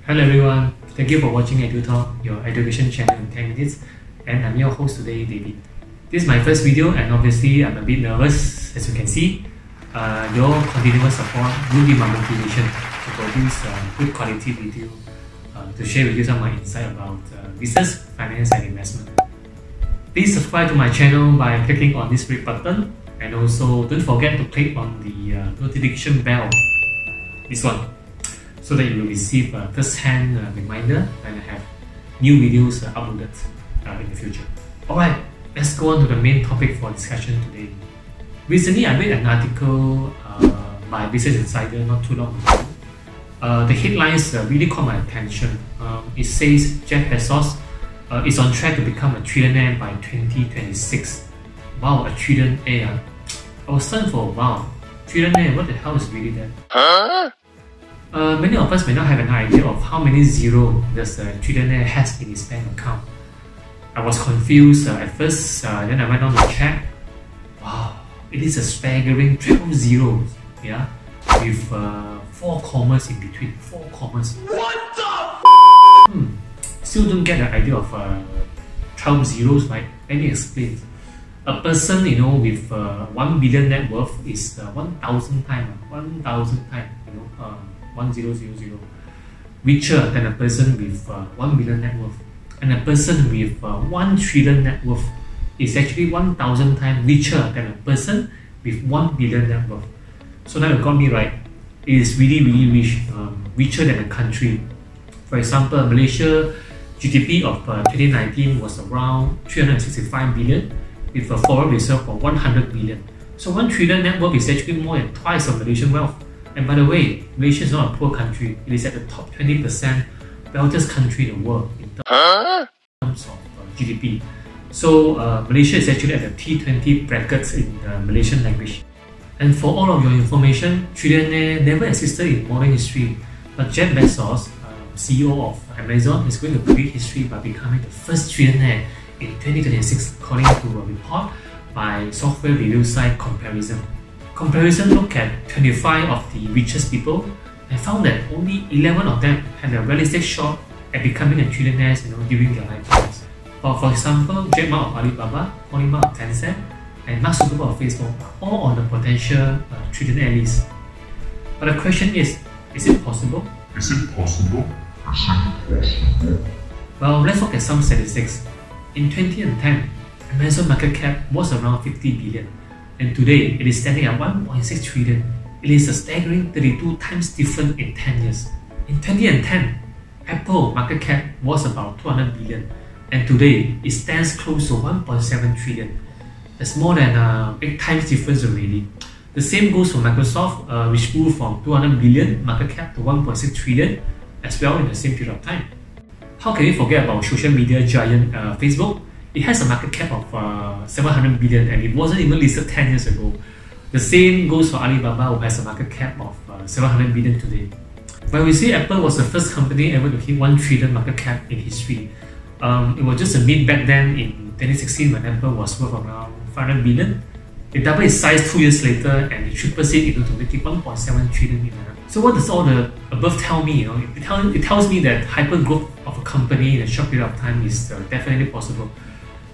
Hello everyone, thank you for watching EduTalk, your education channel in 10 minutes, and I'm your host today, David. This is my first video and obviously I'm a bit nervous, as you can see. Your continuous support will be my motivation to produce good quality video to share with you some of my insight about business, finance and investment. Please subscribe to my channel by clicking on this red button, and also don't forget to click on the notification bell, this one, so that you will receive a first-hand reminder when I have new videos uploaded in the future. Alright, let's go on to the main topic for discussion today. Recently, I read an article by Business Insider not too long ago. The headlines really caught my attention. It says Jeff Bezos is on track to become a trillionaire by 2026. Wow, a trillionaire. I was stunned for wow. Trillionaire, what the hell is really that? Huh? Many of us may not have an idea of how many zeros does a trillionaire has in his bank account. I was confused at first, then I went on to check. Wow, it is a staggering 12 zeros, yeah, with 4 commas in between. 4 commas. What the Still don't get the idea of 12 zeros, right? Let me explain. A person, with 1 billion net worth is 1,000 times, 1000 richer than a person with 1 billion net worth. And a person with 1 trillion net worth is actually 1,000 times richer than a person with 1 billion net worth. So now you got me right. It is really, really rich, richer than a country. For example, Malaysia GDP of 2019 was around 365 billion with a foreign reserve of 100 billion. So 1 trillion net worth is actually more than twice of Malaysian wealth. And by the way, Malaysia is not a poor country. It is at the top 20% wealthiest country in the world in terms of GDP. So Malaysia is actually at the T20 brackets in the Malaysian language. And for all of your information, trillionaire never existed in modern history. But Jeff Bezos, CEO of Amazon, is going to create history by becoming the first trillionaire in 2026, according to a report by software review site Comparison. Comparison looked at 25 of the richest people and found that only 11 of them had a realistic shot at becoming a trillionaires during their lifetimes. For example, Jack Ma of Alibaba, Tony Ma of Tencent, and Mark Zuckerberg of Facebook are all on the potential trillionaire list. But the question is it possible? Is it possible? Well, let's look at some statistics. In 2010, Amazon market cap was around 50 billion. And today, it is standing at 1.6 trillion. It is a staggering 32 times different in 10 years. In 2010, Apple market cap was about 200 billion. And today, it stands close to 1.7 trillion. That's more than 8 times difference already. The same goes for Microsoft, which grew from 200 billion market cap to 1.6 trillion as well in the same period of time. How can we forget about social media giant Facebook? It has a market cap of 700 billion and it wasn't even listed 10 years ago. The same goes for Alibaba, who has a market cap of 700 billion today. When we say Apple was the first company ever to hit 1 trillion market cap in history, it was just a myth back then in 2016 when Apple was worth around 500 billion. It doubled its size 2 years later and it triples it to make it 1.7 trillion. So what does all the above tell me? It tells me that hyper growth of a company in a short period of time is definitely possible.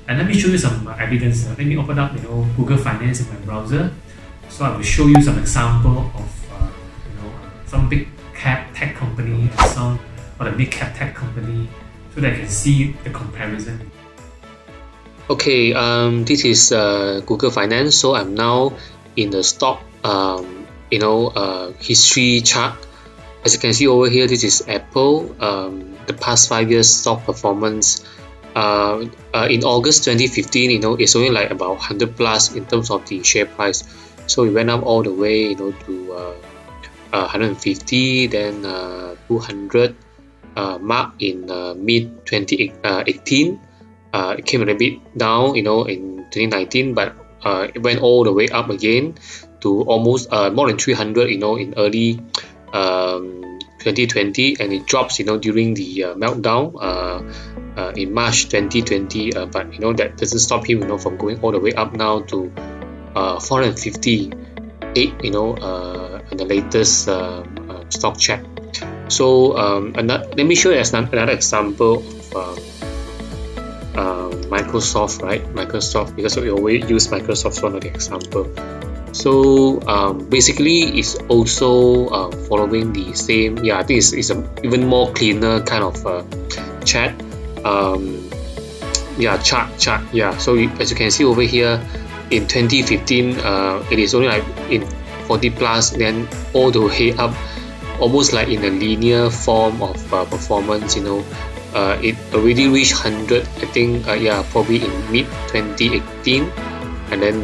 And let me show you some evidence. Let me open up Google Finance in my browser. So I will show you some example of some big cap tech company and some of the mid cap tech company, so that I can see the comparison. Okay, this is Google Finance. So I'm now in the stock history chart. As you can see over here, this is Apple. The past 5 years stock performance. In August 2015, it's only like about 100 plus in terms of the share price. So it went up all the way, to 150, then 200 mark in mid 2018. It came a little bit down, in 2019, but it went all the way up again to almost more than 300, in early 2020, and it drops, during the meltdown in March 2020. But that doesn't stop him, from going all the way up now to 458, in the latest stock check. So let me show you another example of Microsoft, right? Microsoft, because we always use Microsoft for another example. So basically, it's also following the same. Yeah, I think it's a even more cleaner kind of chat. Yeah, chart. Yeah. So as you can see over here, in 2015, it is only like in 40 plus, then all the way up, almost like in a linear form of performance. You know, it already reached 100. I think yeah, probably in mid 2018. And then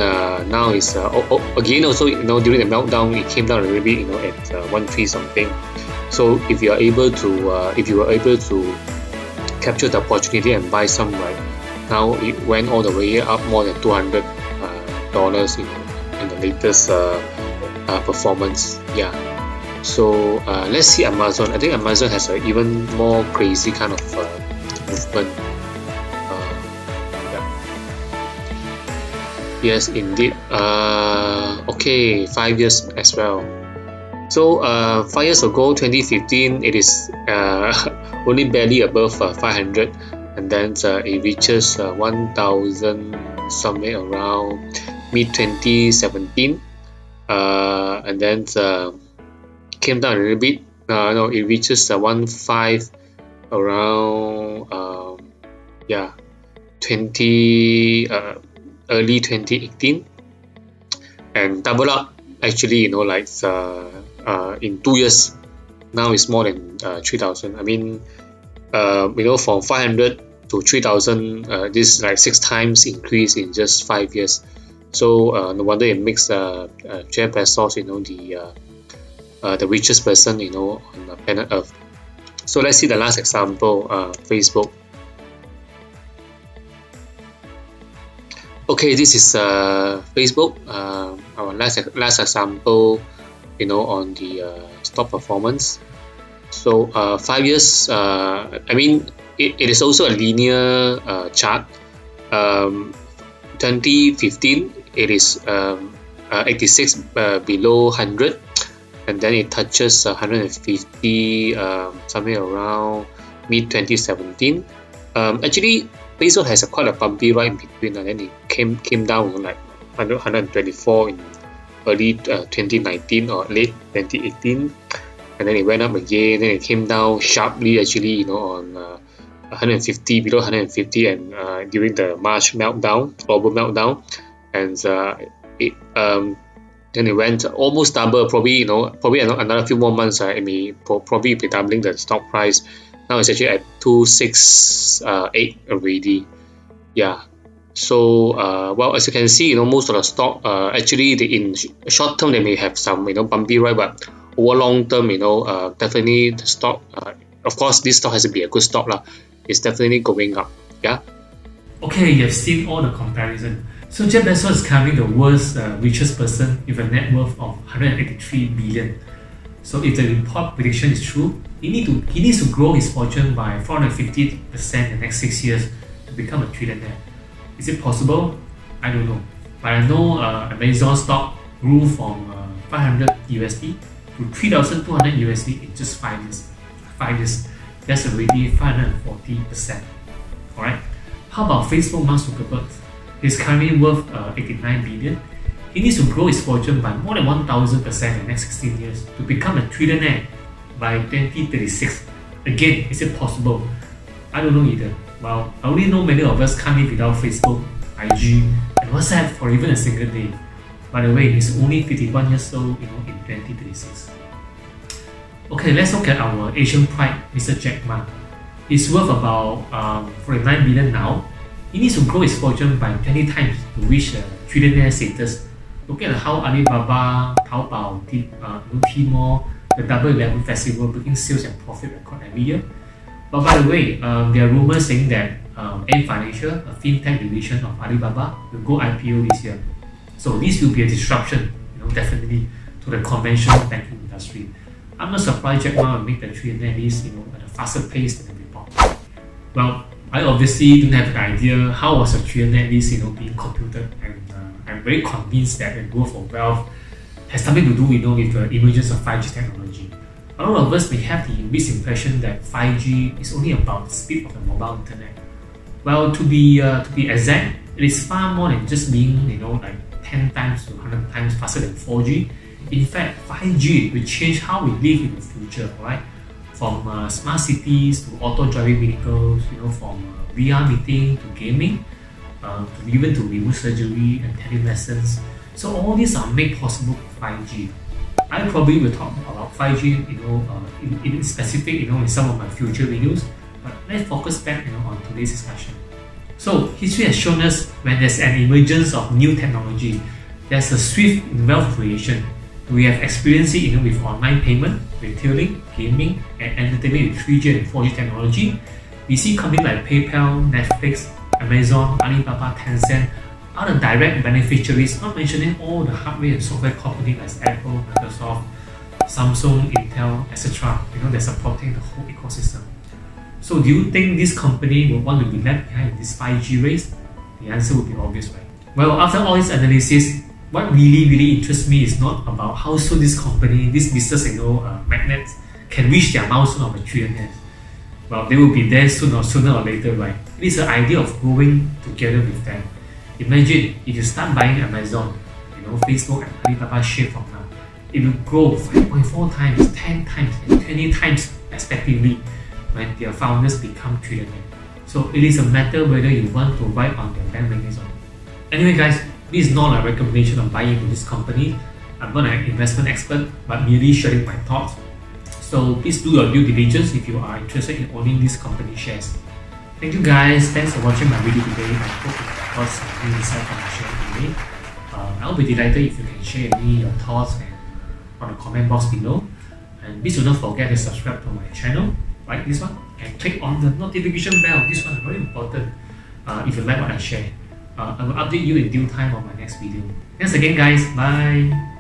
now it's again also, you know, during the meltdown it came down a little bit, you know, at 1.3 something. So if you are able to capture the opportunity and buy some, right now it went all the way up more than $200, you know, in the latest performance. Yeah. So let's see Amazon. I think Amazon has an even more crazy kind of movement. Yes, indeed. Okay, 5 years as well. So 5 years ago, 2015, it is only barely above 500, and then it reaches 1,000 somewhere around mid 2017, and then came down a little bit. No, it reaches 1.5 around yeah, 20. Early 2018, and double up actually, you know, like in 2 years now it's more than 3,000. I mean, you know, from 500 to 3,000, this is like 6 times increase in just 5 years. So no wonder it makes Jeff Bezos, you know, the richest person, you know, on the planet Earth. So let's see the last example, Facebook. Okay, this is Facebook. Our last example, you know, on the stock performance. So 5 years. I mean, it is also a linear chart. 2015, it is 86 below 100, and then it touches 150 somewhere around mid 2017. Actually, Facebook has quite a bumpy ride in between, and then it came down like 124 in early 2019 or late 2018, and then it went up again. Then it came down sharply, actually, you know, on 150, below 150, and during the March meltdown, global meltdown, and then it went almost double. Probably, you know, probably another few more months, it may probably be doubling the stock price. Now it's actually at 268 already. Yeah. So well, as you can see, you know, most of the stock actually in short term they may have some, you know, bumpy ride, but over long term, you know, definitely the stock. Of course, this stock has to be a good stock lah. It's definitely going up. Yeah. Okay, you've seen all the comparison. So Jeff Bezos is currently the world's richest person with a net worth of 183 billion. So if the report prediction is true, he needs to grow his fortune by 450% in the next 6 years to become a trillionaire. Is it possible? I don't know. But I know Amazon stock grew from 500 USD to 3,200 USD in just 5 years. 5 years. That's already 540%. Alright. How about Facebook Mark Zuckerberg? He's currently worth 89 billion. He needs to grow his fortune by more than 1,000% in the next 16 years to become a trillionaire by 2036. Again, is it possible? I don't know either. Well, I only know many of us can't live without Facebook, IG, and WhatsApp for even a single day. By the way, he's only 51 years old, you know, in 2036. Okay, let's look at our Asian pride, Mr. Jack Ma. He's worth about 49 billion now. He needs to grow his fortune by 20 times to reach trillionaire status. Look at how Alibaba, Taobao, Tmall, the Double 11 festival breaking sales and profit record every year. But by the way, there are rumors saying that Ant Financial, a fintech division of Alibaba, will go IPO this year. So this will be a disruption, you know, definitely to the conventional banking industry. I'm not surprised Jack Ma will make the trillionaire list, you know, at a faster pace than the report. Well, I obviously don't have an idea how was a trillionaire list, you know, being computed, and I'm very convinced that the growth of wealth has something to do, you know, with the emergence of 5G technology. A lot of us may have the misimpression that 5G is only about the speed of the mobile internet. Well, to be exact, it is far more than just being, like 10 times to 100 times faster than 4G. In fact, 5G will change how we live in the future, right? From smart cities to auto-driving vehicles, from VR meeting to gaming, even to remote surgery and telemedicine. So all these are made possible by 5G. I probably will talk about 5G, in specific, in some of my future videos. But let's focus back, on today's discussion. So history has shown us when there's an emergence of new technology, there's a swift wealth creation. We have experienced it, with online payment, retailing, gaming, and entertainment with 3G and 4G technology. We see companies like PayPal, Netflix, Amazon, Alibaba, Tencent are the direct beneficiaries, not mentioning all the hardware and software companies like Apple, Microsoft, Samsung, Intel, etc. They're supporting the whole ecosystem. So do you think this company will want to be left behind in this 5G race? The answer would be obvious, right? Well, after all this analysis, what really interests me is not about how soon this company, this business, magnets can reach their milestone of a trillionaires. Well, they will be there sooner or later, right? It is the idea of growing together with them. Imagine if you start buying Amazon, Facebook and Alibaba share from now, it will grow 5.4 times, 10 times, and 20 times respectively when their founders become trillionaires. So it is a matter whether you want to ride on their bandwagon or not. Anyway guys, this is not a recommendation of buying into this company. I'm not an investment expert, but merely sharing my thoughts. So please do your due diligence if you are interested in owning this company shares. Thank you guys, thanks for watching my video today. I hope it got some new insight from my sharing today. I'll be delighted if you can share with me your thoughts and on the comment box below. And please do not forget to subscribe to my channel, like this one, and click on the notification bell. This one is very important if you like what I share. I will update you in due time on my next video. Thanks again guys, bye!